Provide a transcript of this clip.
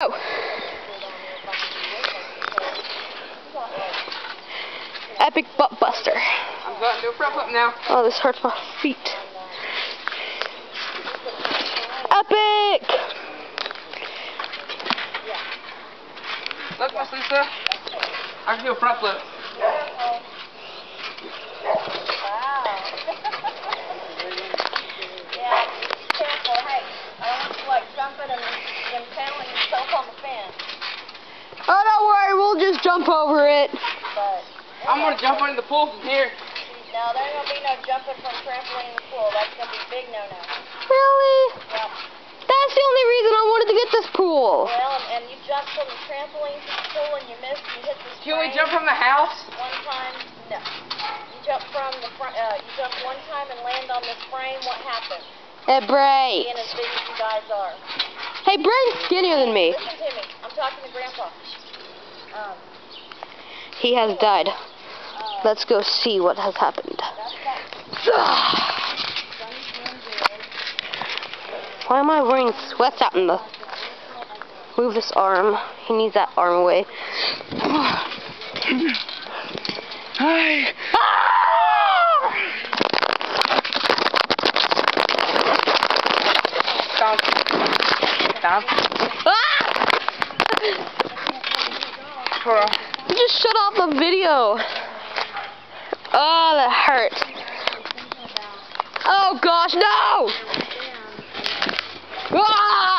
Oh. Epic butt buster. I'm going to do a front flip now. Oh, this hurts my feet. Epic! Look, Miss Lisa. I can do a front flip. Wow. Yeah, be careful. Hey, I don't want you like jumping and impaling yourself on the fence. Oh, don't worry, we'll just jump over it. But I'm going to jump into the pool from here. no, there ain't gonna be no jumping from trampoline in the pool. That's gonna be big no-no. Really? Yep. That's the only reason I wanted to get this pool. Well, and you jumped from the trampoline to the pool and you missed and you hit the Can we frame jump from the house? one time. No. You jumped from the front. You jumped one time and land on this frame. What happened? It breaks. Being as big as you guys are. Hey, Brent's skinnier than me. Listen to me. I'm talking to Grandpa. He has died. Let's go see what has happened. Why am I wearing sweats out in the... Move this arm. He needs that arm away. Hi. Stop. Stop. You just shut off the video. Oh, that hurts. Oh gosh, no! Ah!